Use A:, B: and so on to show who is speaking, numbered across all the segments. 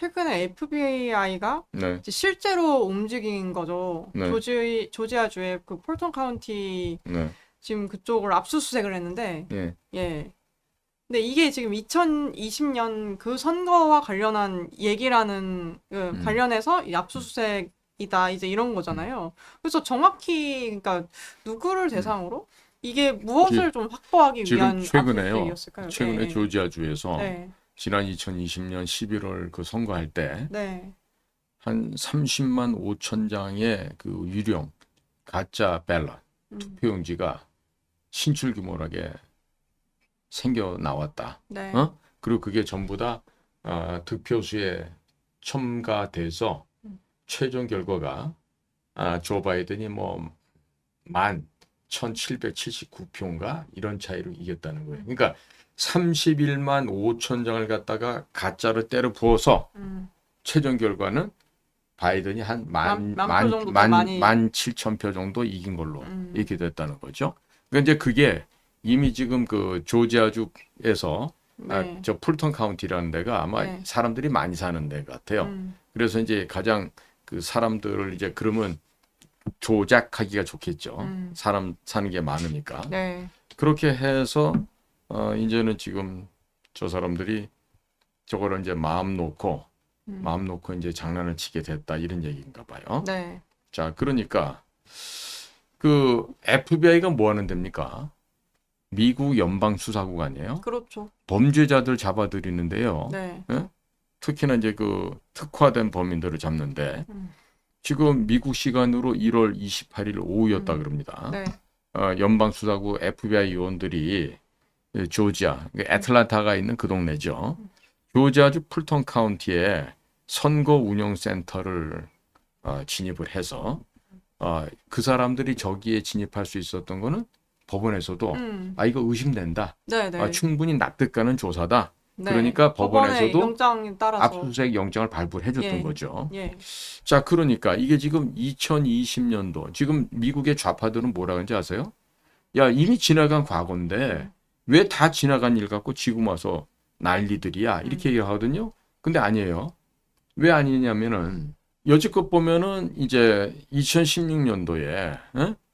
A: 최근에 FBI가
B: 네,
A: 실제로 움직인 거죠.
B: 네,
A: 조지아주의 그 폴턴 카운티
B: 네,
A: 지금 그쪽을 압수수색을 했는데,
B: 예,
A: 예. 근데 이게 지금 2020년 그 선거와 관련한 얘기라는,
B: 음,
A: 관련해서 이 압수수색이다, 이제 이런
B: 음,
A: 거잖아요. 그래서 정확히, 그러니까 누구를
B: 음.
A: 대상으로? 이게
B: 지,
A: 무엇을 좀 확보하기
B: 지금
A: 위한
B: 최근에요.
A: 압수수색이었을까요? 예,
B: 최근에
A: 예.
B: 조지아주에서
A: 네,
B: 지난 2020년 11월 그 선거할 때
A: 네.
B: 한 30만 5천 장의 그 유령 가짜 벨럿
A: 음,
B: 투표용지가 신출귀몰하게 생겨 나왔다.
A: 네.
B: 어? 그리고 그게 전부 다 득표수에 첨가돼서
A: 음,
B: 최종 결과가 조 바이든이 뭐 만 1779표인가 이런 차이로 이겼다는 거예요.
A: 음,
B: 그러니까 31만 5천 장을 갖다가 가짜로 때려 부어서
A: 음.
B: 최종 결과는 바이든이 한
A: 만 표 정도 더 많이,
B: 만 7천 표 정도 이긴 걸로
A: 음,
B: 이렇게 됐다는 거죠. 그러니까 이제 그게 이미 지금 그 조지아주에서
A: 네,
B: 저 풀턴 카운티라는 데가 아마
A: 네,
B: 사람들이 많이 사는 데 같아요.
A: 음,
B: 그래서 이제 가장 그 사람들을 이제 그러면 조작하기가 좋겠죠.
A: 음,
B: 사람 사는 게 많으니까.
A: 네,
B: 그렇게 해서 이제는 지금 저 사람들이 저거를 이제
A: 음,
B: 마음 놓고 이제 장난을 치게 됐다 이런 얘기인가 봐요.
A: 네,
B: 자, 그러니까 그 FBI가 뭐 하는 데입니까? 미국 연방 수사국 아니에요?
A: 그렇죠.
B: 범죄자들 잡아들이는데요.
A: 네,
B: 예? 특히나 이제 그 특화된 범인들을 잡는데
A: 음,
B: 지금 미국 시간으로 1월 28일 오후였다
A: 음,
B: 그럽니다.
A: 네,
B: 연방 수사국 FBI 요원들이 조지아, 애틀란타가 있는 그 동네죠. 조지아주 풀턴 카운티에 선거 운영 센터를 진입을 해서 그 사람들이 저기에 진입할 수 있었던 거는 법원에서도 이거 의심된다.
A: 네, 네,
B: 충분히 납득가는 조사다.
A: 네.
B: 그러니까
A: 법원의
B: 법원에서도
A: 영장에 따라서,
B: 압수수색 영장을 발부를 해줬던
A: 예,
B: 거죠.
A: 예,
B: 자, 그러니까 이게 지금 2020년도 지금 미국의 좌파들은 뭐라 그러는지 아세요? 야, 이미 지나간 과거인데
A: 음,
B: 왜 다 지나간 일 갖고 지금 와서 난리들이야?
A: 음,
B: 이렇게 얘기하거든요. 근데 아니에요. 왜 아니냐면은 여지껏 보면은 이제 2016년도에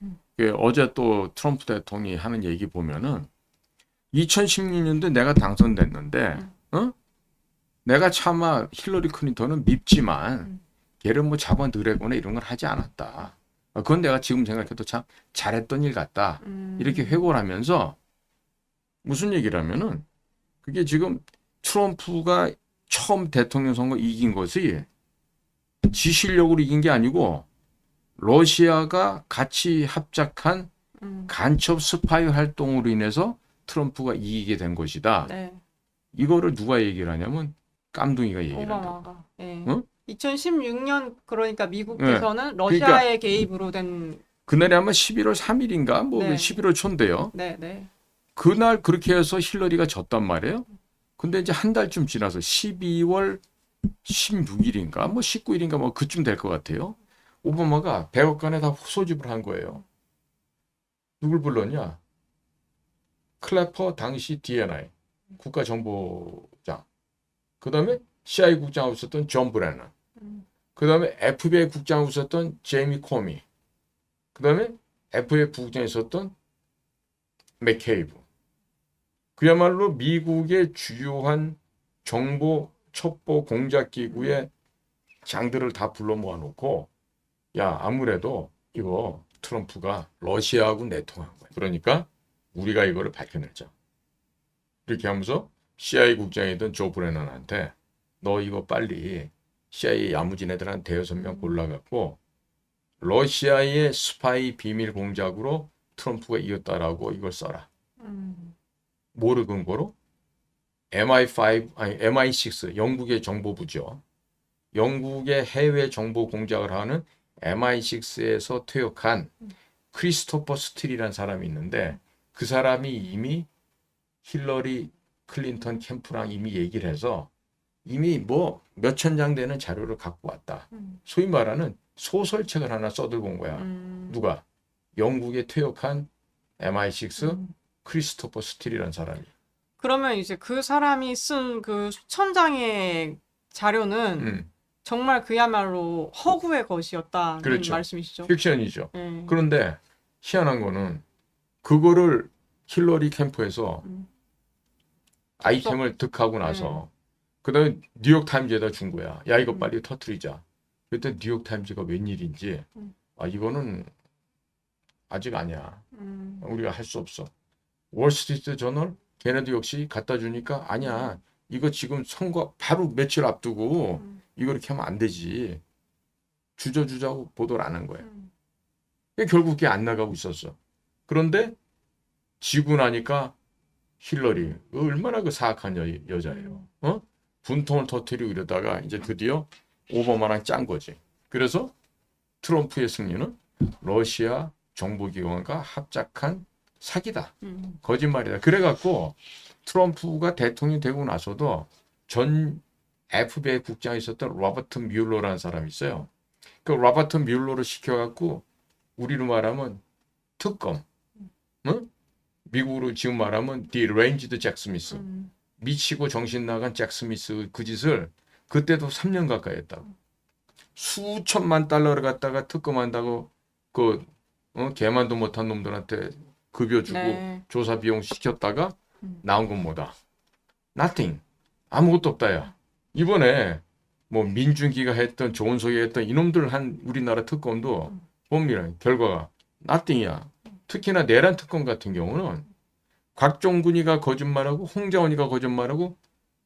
A: 음,
B: 어제 또 트럼프 대통령이 하는 얘기 보면은 2016년도에 내가 당선됐는데
A: 음,
B: 어? 내가 차마 힐러리 클린턴은 밉지만
A: 음,
B: 걔를 뭐 잡아 넣으거나 이런 걸 하지 않았다. 그건 내가 지금 생각해도 참 잘했던 일 같다. 이렇게
A: 음,
B: 회고를 하면서 무슨 얘기를 하면은 그게 지금 트럼프가 처음 대통령 선거 이긴 것이 지 실력으로 이긴 게 아니고 러시아가 같이 합작한
A: 음,
B: 간첩 스파이 활동으로 인해서 트럼프가 이기게 된 것이다.
A: 네.
B: 이거를 누가 얘기를 하냐면 깜둥이가 얘기를 한다고.
A: 오바마가, 예.
B: 어?
A: 2016년, 그러니까
B: 네.
A: 미국에서는
B: 그러니까
A: 러시아의 개입으로 된,
B: 그날이 아마 11월 3일인가 뭐
A: 네,
B: 11월 초인데요.
A: 네, 네,
B: 그날 그렇게 해서 힐러리가 졌단 말이에요. 근데 이제 한 달쯤 지나서 12월 16일인가 뭐 19일인가 뭐 그쯤 될 것 같아요. 오바마가 백악관에 다 소집을 한 거예요. 누굴 불렀냐? 클래퍼 당시 DNI 국가정보장. 그다음에 CIA 국장하고 있었던 존 브래넌.
A: 음,
B: 그다음에 FBI 국장하고 있었던 제이미 코미. 그다음에 FBI 부국장에 있었던 맥케이브. 그야말로 미국의 주요한 정보 첩보 공작 기구의 장들을 다 불러 모아놓고 야 아무래도 이거 트럼프가 러시아하고 내통한 거야. 그러니까 우리가 이거를 밝혀내자. 이렇게 하면서 CIA 국장이던 조 브래넌한테 너 이거 빨리 CIA 야무진 애들 한 대여섯 명 골라갖고 러시아의 스파이 비밀 공작으로 트럼프가 이겼다라고 이걸 써라.
A: 음,
B: 뭐를 근거로? MI5 아니 MI6 영국의 정보부죠. 영국의 해외 정보 공작을 하는 MI6에서 퇴역한 크리스토퍼 스틸이라는 사람이 있는데 그 사람이 이미 힐러리 클린턴 캠프랑 이미 얘기를 해서 이미 뭐 몇천 장 되는 자료를 갖고 왔다.
A: 음,
B: 소위 말하는 소설책을 하나 써들고 온 거야.
A: 음,
B: 누가? 영국에 퇴역한 MI6
A: 음.
B: 크리스토퍼 스틸이라는 사람이.
A: 그러면 이제 그 사람이 쓴 그 수천 장의 자료는
B: 음,
A: 정말 그야말로 허구의 것이었다는
B: 그렇죠.
A: 말씀이시죠?
B: 픽션이죠.
A: 네.
B: 그런데 희한한 거는 그거를 힐러리 캠프에서
A: 음.
B: 아이템을 득하고
A: 네.
B: 나서 그다음에 뉴욕 타임즈에다 준 거야. 야 이거
A: 음.
B: 빨리 터트리자. 그때 뉴욕 타임즈가 웬일인지 이거는 아직 아니야. 우리가 할 수 없어. 월스트리트 저널 걔네도 역시 갖다 주니까 아니야. 이거 지금 선거 바로 며칠 앞두고 이거 이렇게 하면 안 되지. 주저주저하고 보도를 안 한 거야. 결국 그게 안 나가고 있었어. 그런데 지고 나니까 힐러리 얼마나 그 사악한 여자예요. 어? 분통을 터뜨리고 이러다가 이제 드디어 오바마랑 짠 거지. 그래서 트럼프의 승리는 러시아 정보기관과 합작한 사기다. 거짓말이다. 그래갖고 트럼프가 대통령이 되고 나서도 전 FBI 국장에 있었던 로버트 뮬러라는 사람이 있어요. 그 로버트 뮬러를 시켜갖고 우리로 말하면 특검, 응? 미국으로 지금 말하면 The Ranged Jack Smith, 미치고 정신 나간 잭 스미스 그 짓을 그때도 3년 가까이 했다고. 수천만 달러를 갖다가 특검한다고 그 개만도 못한 놈들한테 급여 주고
A: 네.
B: 조사 비용 시켰다가 나온 건 뭐다? Nothing. 아무것도 없다야. 이번에 뭐 민중기가 했던 조은석이 했던 이놈들 한 우리나라 특검도 봅니다. 결과가 Nothing이야. 특히나 내란 특검 같은 경우는 곽종근이가 거짓말하고 홍자원이가 거짓말하고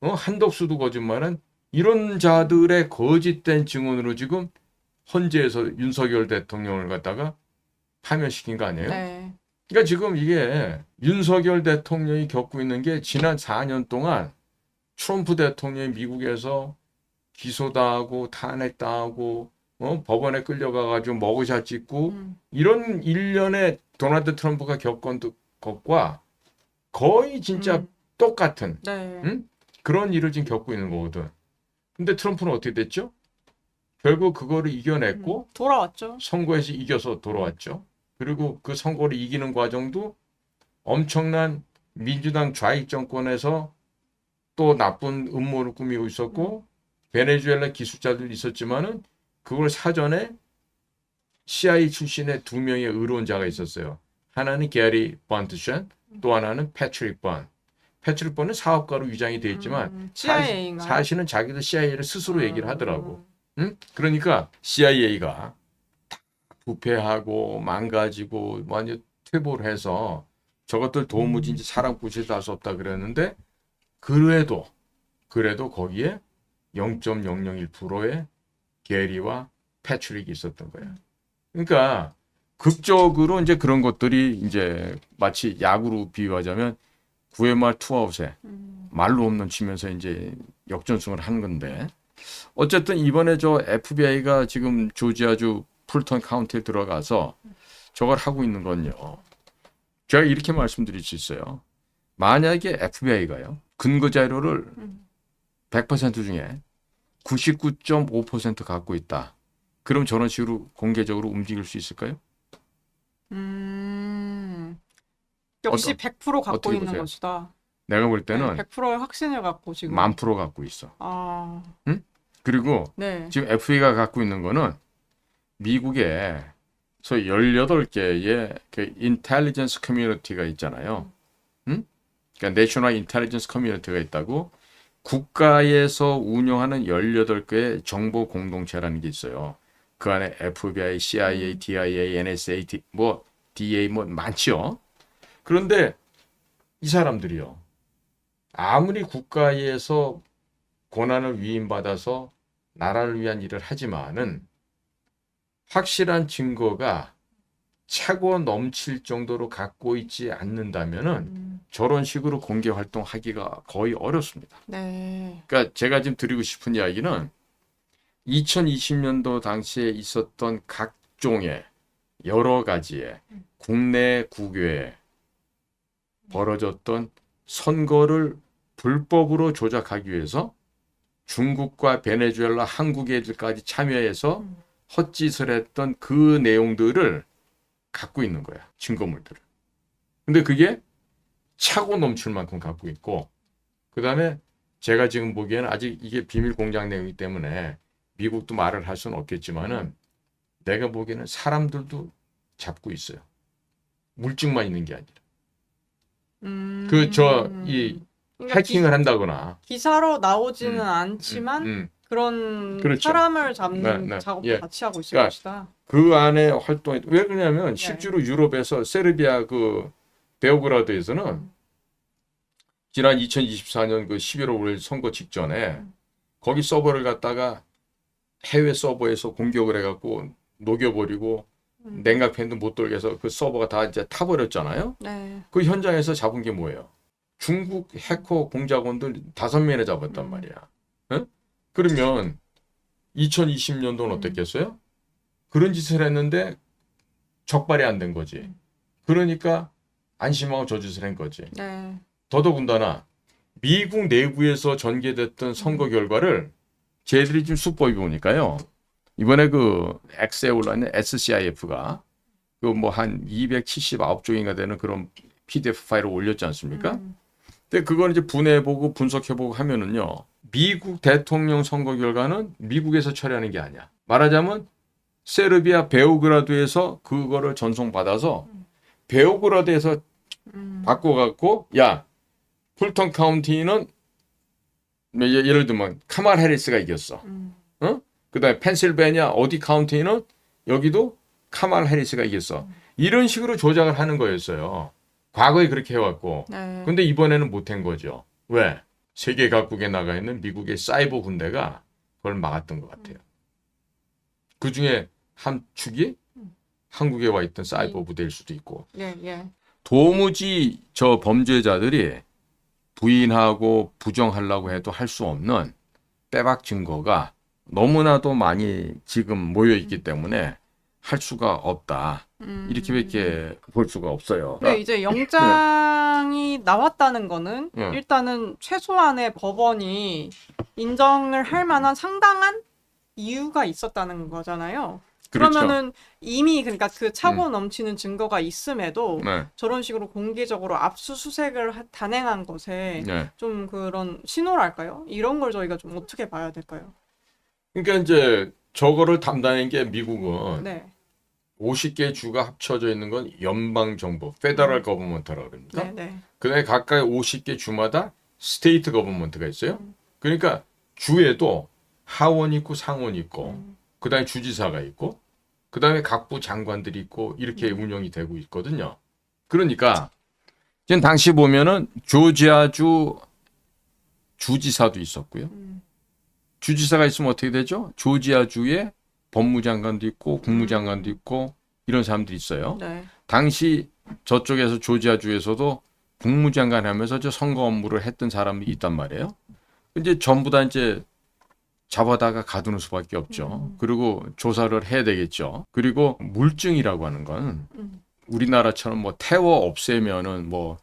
B: 한덕수도 거짓말한 이런 자들의 거짓된 증언으로 지금 헌재에서 윤석열 대통령을 갖다가 파면시킨 거 아니에요?
A: 네.
B: 그러니까 지금 이게 윤석열 대통령이 겪고 있는 게 지난 4년 동안 트럼프 대통령이 미국에서 기소당하고 탄핵당하고 법원에 끌려가가지고 머그샷 찍고 이런 일련의 도널드 트럼프가 겪은 것과 거의 진짜 똑같은
A: 네.
B: 그런 일을 지금 겪고 있는 거거든. 근데 트럼프는 어떻게 됐죠? 결국 그거를 이겨냈고
A: 돌아왔죠.
B: 선거에서 이겨서 돌아왔죠. 그리고 그 선거를 이기는 과정도 엄청난 민주당 좌익 정권에서 또 나쁜 음모를 꾸미고 있었고 베네수엘라 기술자들 있었지만은 그걸 사전에 CIA 출신의 두 명의 의론자가 있었어요. 하나는 게리 번트션, 또 하나는 패트릭 번. 패트릭 번은 사업가로 위장이 되어 있지만
A: CIA인가요?
B: 사실은 자기도 CIA를 스스로 얘기를 하더라고. 응? 그러니까 CIA가 부패하고 망가지고 완전 퇴보를 해서 저것들 도무지 이제 사람 구실도 할 수 없다 그랬는데 그래도 거기에 0.001%의 게리와 패트릭이 있었던 거야. 그러니까 극적으로 이제 그런 것들이 이제 마치 야구로 비유하자면 9회 말 투아웃에 말로 홈런 치면서 이제 역전승을 한 건데 어쨌든 이번에 저 FBI가 지금 조지아주 풀턴 카운티에 들어가서 저걸 하고 있는 건요. 제가 이렇게 말씀드릴 수 있어요. 만약에 FBI가요. 근거 자료를 100% 중에 99.5% 갖고 있다. 그럼 저런 식으로 공개적으로 움직일 수 있을까요?
A: 역시 100% 갖고
B: 어떻게
A: 있는
B: 보세요?
A: 것이다.
B: 내가 볼
A: 네,
B: 때는
A: 100%의 확신을 갖고 지금.
B: 1000% 갖고 있어.
A: 아,
B: 그리고
A: 네.
B: 지금 FBI가 갖고 있는 거는 미국에 소위 18개의 그 인텔리전스 커뮤니티가 있잖아요. 그러니까 내셔널 인텔리전스 커뮤니티가 있다고 국가에서 운영하는 18개의 정보 공동체라는 게 있어요. 그 안에 FBI, CIA, DIA, NSA, 뭐 DA 뭐 많죠. 그런데 이 사람들이요. 아무리 국가에서 권한을 위임받아서 나라를 위한 일을 하지만은 확실한 증거가 차고 넘칠 정도로 갖고 있지 않는다면은 저런 식으로 공개 활동하기가 거의 어렵습니다.
A: 네.
B: 그러니까 제가 지금 드리고 싶은 이야기는 2020년도 당시에 있었던 각종의 여러 가지의 국내 국외에 벌어졌던 선거를 불법으로 조작하기 위해서 중국과 베네수엘라, 한국 애들까지 참여해서 헛짓을 했던 그 내용들을 갖고 있는 거야. 증거물들을. 근데 그게 차고 넘칠 만큼 갖고 있고 그 다음에 제가 지금 보기에는 아직 이게 비밀 공작 내용이기 때문에 미국도 말을 할 수는 없겠지만은 내가 보기에는 사람들도 잡고 있어요. 물증만 있는 게 아니라. 이
A: 그러니까
B: 해킹을 한다거나.
A: 기사로 나오지는 않지만 그런
B: 그렇죠.
A: 사람을 잡는 작업도
B: 예.
A: 같이 하고 있을
B: 그러니까
A: 것이다.
B: 그 안에 활동이 왜 그러냐면
A: 네.
B: 실제로 유럽에서 세르비아 그 베오그라드에서는 지난 2024년 그 11월 5일 선거 직전에 거기 서버를 갖다가 해외 서버에서 공격을 해갖고 녹여버리고 냉각팬도 못 돌게 해서 그 서버가 다 이제 타버렸잖아요.
A: 네.
B: 그 현장에서 잡은 게 뭐예요? 중국 해커 공작원들 5명이나 잡았단 말이야. 응? 그러면 2020년도는 어땠겠어요? 그런 짓을 했는데 적발이 안 된 거지. 그러니까 안심하고 저 짓을 한 거지.
A: 네.
B: 더더군다나 미국 내부에서 전개됐던 선거 결과를 쟤들이 지금 수법이 보니까요. 이번에 그 X에 올라있는 SCIF가 그 뭐 한 279쪽인가 되는 그런 PDF 파일을 올렸지 않습니까? 근데 그걸 이제 분해해보고 분석해보고 하면은요. 미국 대통령 선거 결과는 미국에서 처리하는 게 아니야. 말하자면 세르비아 베오그라드에서 그거를 전송받아서 베오그라드에서 바꿔갖고 야 풀턴 카운티는 예를 들면 카말 해리스가 이겼어. 그다음에 펜실베니아 어디 카운티는 여기도 카말 해리스가 이겼어. 이런 식으로 조작을 하는 거였어요. 과거에 그렇게 해왔고.
A: 네.
B: 근데 이번에는 못한 거죠. 왜? 세계 각국에 나가 있는 미국의 사이버 군대가 그걸 막았던 것 같아요. 그 중에 한 축이 한국에 와 있던 사이버 부대일 수도 있고.
A: 예, 예.
B: 도무지 저 범죄자들이 부인하고 부정하려고 해도 할 수 없는 빼박 증거가 너무나도 많이 지금 모여 있기 때문에 할 수가 없다. 이렇게밖에 볼 수가 없어요.
A: 근데 이제 영장이 나왔다는 거는 일단은 최소한의 법원이 인정을 할 만한 상당한 이유가 있었다는 거잖아요.
B: 그렇죠.
A: 그러면은 이미 그러니까 그 차고 넘치는 증거가 있음에도
B: 네.
A: 저런 식으로 공개적으로 압수수색을 단행한 것에
B: 네.
A: 좀 그런 신호랄까요? 이런 걸 저희가 좀 어떻게 봐야 될까요?
B: 그러니까 이제 저거를 담당한 게 미국은
A: 네.
B: 50개 주가 합쳐져 있는 건 연방 정부, 페더럴 거버먼트라고 그럽니다.
A: 네, 네.
B: 그다음에 각각 50개 주마다 스테이트 거버먼트가 있어요. 그러니까 주에도 하원 있고 상원 있고 그다음에 주지사가 있고 그다음에 각부 장관들이 있고 이렇게 운영이 되고 있거든요. 그러니까 지금 당시 보면은 조지아주 주지사도 있었고요. 주지사가 있으면 어떻게 되죠? 조지아주에 법무장관도 있고 국무장관도 있고 이런 사람들이 있어요.
A: 네.
B: 당시 저쪽에서 조지아주에서도 국무장관 하면서 저 선거 업무를 했던 사람이 있단 말이에요. 이제 전부 다 이제 잡아다가 가두는 수밖에 없죠. 그리고 조사를 해야 되겠죠. 그리고 물증이라고 하는 건 우리나라처럼 뭐 태워 없애면은 뭐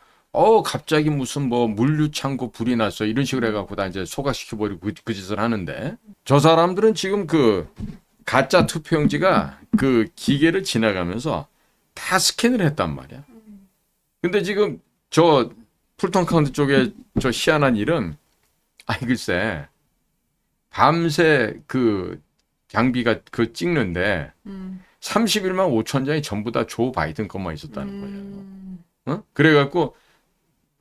B: 갑자기 무슨 뭐 물류 창고 불이 났어 이런 식으로 해갖고 다 이제 소각시켜버리고 그 짓을 하는데 저 사람들은 지금 그 가짜 투표용지가 그 기계를 지나가면서 다 스캔을 했단 말이야. 근데 지금 저 풀턴 카운티 쪽에 저 희한한 일은 글쎄 밤새 그 장비가 그 찍는데 31만 5천 장이 전부 다 조 바이든 것만 있었다는 거예요. 그래갖고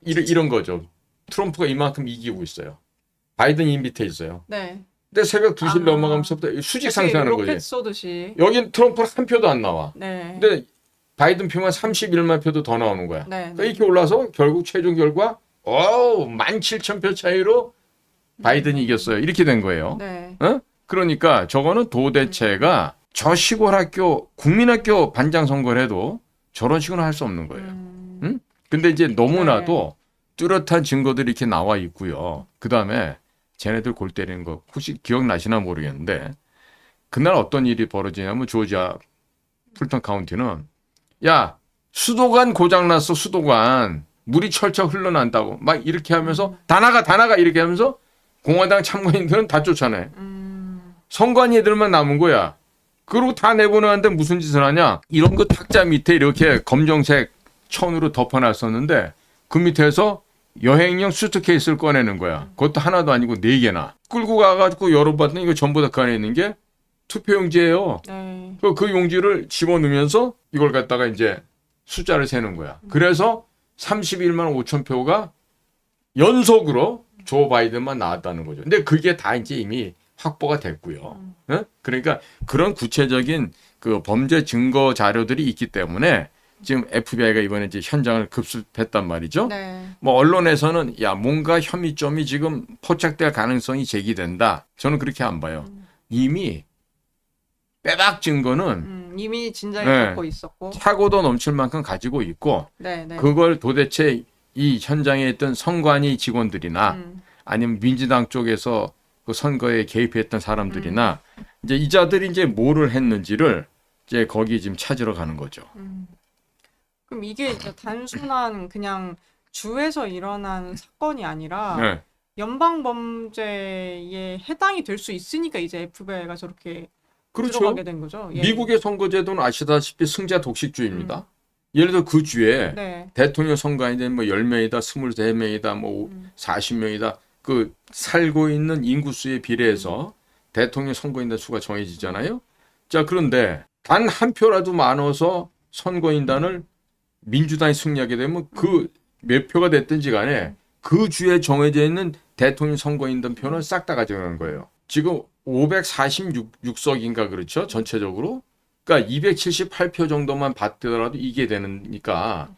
B: 이런 거죠. 트럼프가 이만큼 이기고 있어요. 바이든이 밑에 있어요.
A: 네.
B: 근데 새벽 2시 넘어가면서부터 수직 상승하는
A: 로켓
B: 거지.
A: 쏘듯이.
B: 여긴 트럼프는 한 표도 안 나와.
A: 네.
B: 근데 바이든 표만 31만 표도 더 나오는 거야.
A: 네.
B: 그러니까 이렇게 올라서 결국 최종 결과 17,000표 차이로 바이든이 이겼어요. 이렇게 된 거예요.
A: 네.
B: 그러니까 저거는 도대체가 저 시골 학교 국민학교 반장 선거를 해도 저런 식으로 할 수 없는 거예요. 근데 이제 너무나도 뚜렷한 증거들이 이렇게 나와 있고요. 그다음에 쟤네들 골 때리는 거 혹시 기억나시나 모르겠는데 그날 어떤 일이 벌어지냐면 조지아 풀턴 카운티는 야 수도관 고장났어 수도관 물이 철철 흘러난다고 막 이렇게 하면서 다 나가 이렇게 하면서 공화당 참관인들은 다 쫓아내. 선관 애들만 남은 거야. 그리고 다 내보내는데 무슨 짓을 하냐? 이런 거 탁자 밑에 이렇게 검정색 천으로 덮어놨었는데 그 밑에서 여행용 수트케이스를 꺼내는 거야. 그것도 하나도 아니고 4개나. 끌고 가가지고 열어봤더니 이거 전부 다 그 안에 있는 게 투표용지예요.
A: 네.
B: 그 용지를 집어넣으면서 이걸 갖다가 이제 숫자를 세는 거야. 그래서 31만 5천 표가 연속으로 조 바이든만 나왔다는 거죠. 근데 그게 다 이제 이미 확보가 됐고요. 응? 그러니까 그런 구체적인 그 범죄 증거 자료들이 있기 때문에 지금 FBI가 이번에 이제 현장을 급습했단 말이죠.
A: 네.
B: 뭐 언론에서는 야 뭔가 혐의점이 지금 포착될 가능성이 제기된다. 저는 그렇게 안 봐요. 이미 빼박 증거는
A: 이미 진작에
B: 네.
A: 갖고 있었고.
B: 차고도 넘칠 만큼 가지고 있고
A: 네, 네.
B: 그걸 도대체 이 현장에 있던 선관위 직원들이나 아니면 민주당 쪽에서 그 선거에 개입했던 사람들이나 이제 이자들이 이제 뭐를 했는지를 이제 거기 지금 찾으러 가는 거죠.
A: 그럼 이게 이제 단순한 그냥 주에서 일어난 사건이 아니라
B: 네.
A: 연방 범죄에 해당이 될 수 있으니까 이제 FBI가 저렇게
B: 그렇죠.
A: 들어가게 된 거죠. 예.
B: 미국의 선거제도는 아시다시피 승자 독식주의입니다. 예를 들어 그 주에
A: 네.
B: 대통령 선거인데 뭐 10명이다, 23명이다, 뭐 40명이다. 그 살고 있는 인구수에 비례해서 대통령 선거인단 수가 정해지잖아요. 자, 그런데 단 한 표라도 많아서 선거인단을 민주당이 승리하게 되면 그 몇 표가 됐든지 간에 그 주에 정해져 있는 대통령 선거인단 표는 싹 다 가져가는 거예요. 지금 546석인가 그렇죠? 전체적으로. 그러니까 278표 정도만 받더라도 이게 되니까.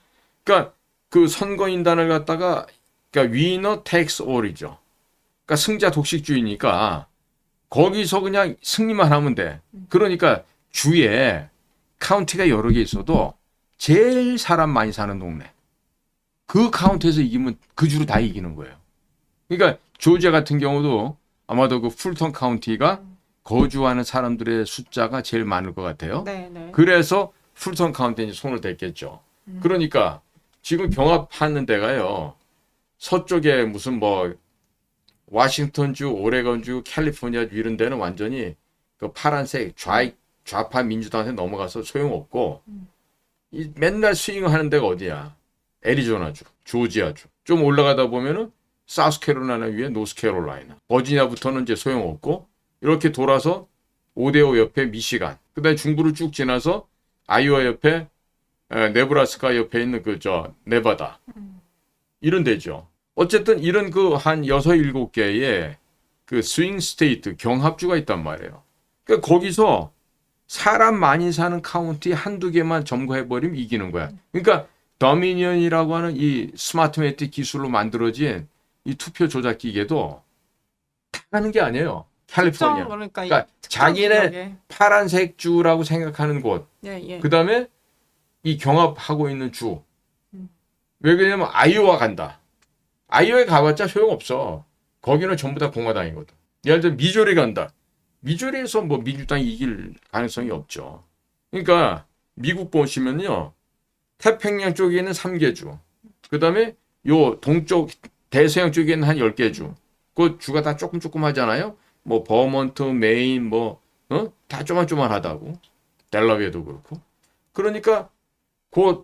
B: 그러니까 그 선거인단을 갖다가 그러니까 위너 텍스 올이죠. 그러니까 승자 독식주의니까 거기서 그냥 승리만 하면 돼. 그러니까 주에 카운티가 여러 개 있어도 제일 사람 많이 사는 동네. 그 카운티에서 이기면 그 주로 다 이기는 거예요. 그러니까 조지아 같은 경우도 아마도 그 풀턴 카운티가 거주하는 사람들의 숫자가 제일 많을 것 같아요.
A: 네, 네.
B: 그래서 풀턴 카운티에 손을 댔겠죠. 그러니까 지금 경합하는 데가요. 서쪽에 무슨 뭐 워싱턴주, 오레곤주, 캘리포니아주 이런 데는 완전히 그 파란색 좌파 민주당한테 넘어가서 소용없고 맨날 스윙하는 데가 어디야? 애리조나주, 조지아주. 좀 올라가다 보면은 사우스캐롤라이나 위에 노스캐롤라이나. 버지니아부터는 이제 소용없고 이렇게 돌아서 오데오 옆에 미시간. 그다음에 중부를 쭉 지나서 아이오와 옆에 네브라스카 옆에 있는 네바다. 이런 데죠. 어쨌든 이런 그 한 6, 7개의 그 스윙 스테이트 경합주가 있단 말이에요. 그러니까 거기서 사람 많이 사는 카운티 한두 개만 점거해버리면 이기는 거야. 그러니까 더미니언이라고 하는 이 스마트 매틱 기술로 만들어진 이 투표 조작 기계도 다 하는 게 아니에요. 캘리포니아. 그러니까 자기네 파란색 주라고 생각하는 곳.
A: 예, 예.
B: 그 다음에 이 경합하고 있는 주. 왜 그러냐면 아이오와 간다. 아이오에 가봤자 소용없어. 거기는 전부 다 공화당이거든. 예를 들어 미조리 간다. 미조리에서 뭐 민주당이 이길 가능성이 없죠. 그러니까 미국 보시면요. 태평양 쪽에 있는 3개 주. 그 다음에 요 동쪽 대서양 쪽에 있는 한 10개 주. 그 주가 다 조금 하잖아요. 뭐 버먼트, 메인 다 조만조만하다고. 델라웨어도 그렇고. 그러니까 그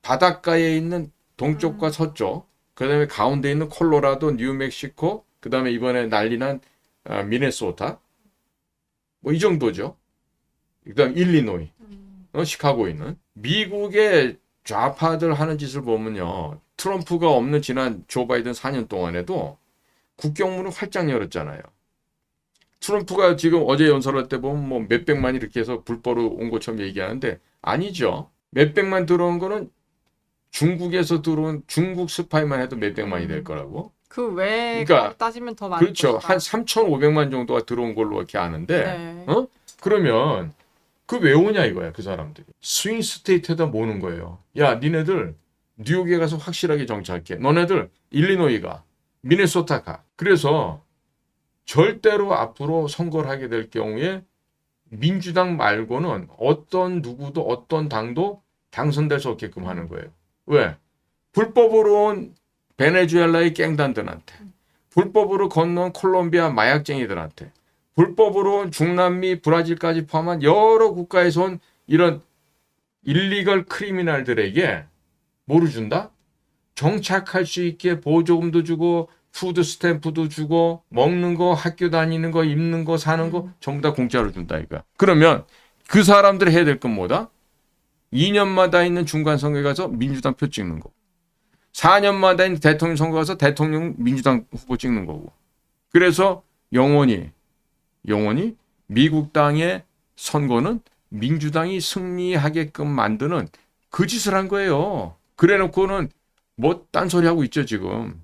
B: 바닷가에 있는 동쪽과 서쪽, 그 다음에 가운데 있는 콜로라도, 뉴멕시코, 그 다음에 이번에 난리난 미네소타, 뭐 이 정도죠. 그 다음 일리노이, 시카고에 있는. 미국의 좌파들 하는 짓을 보면요. 트럼프가 없는 지난 조 바이든 4년 동안에도 국경문을 활짝 열었잖아요. 트럼프가 지금 어제 연설할 때 보면 뭐 몇백만 이렇게 해서 불법으로 온 것처럼 얘기하는데 아니죠. 몇백만 들어온 거는 중국에서 들어온 중국 스파이만 해도 몇백만이 될 거라고.
A: 그 외에
B: 그러니까
A: 따지면 더 많을
B: 그렇죠.
A: 것이다.
B: 한 3,500만 정도가 들어온 걸로 이렇게 아는데
A: 네.
B: 그러면 그 왜 오냐 이거야 그 사람들이. 스윙 스테이트에다 모는 거예요. 야 니네들 뉴욕에 가서 확실하게 정착해. 너네들 일리노이가 미네소타가. 그래서 절대로 앞으로 선거를 하게 될 경우에 민주당 말고는 어떤 누구도 어떤 당도 당선될 수 없게끔 하는 거예요. 왜? 불법으로 온 베네수엘라의 갱단들한테, 불법으로 건너온 콜롬비아 마약쟁이들한테, 불법으로 온 중남미 브라질까지 포함한 여러 국가에서 온 이런 일리걸 크리미널들에게 뭐를 준다? 정착할 수 있게 보조금도 주고 푸드 스탬프도 주고 먹는 거, 학교 다니는 거, 입는 거, 사는 거 전부 다 공짜로 준다 이거. 그러면 그 사람들이 해야 될 건 뭐다? 2년마다 있는 중간 선거에 가서 민주당 표 찍는 거. 4년마다 있는 대통령 선거 가서 대통령 민주당 후보 찍는 거고. 그래서 영원히 미국 땅의 선거는 민주당이 승리하게끔 만드는 그 짓을 한 거예요. 그래 놓고는 뭐 딴소리 하고 있죠 지금.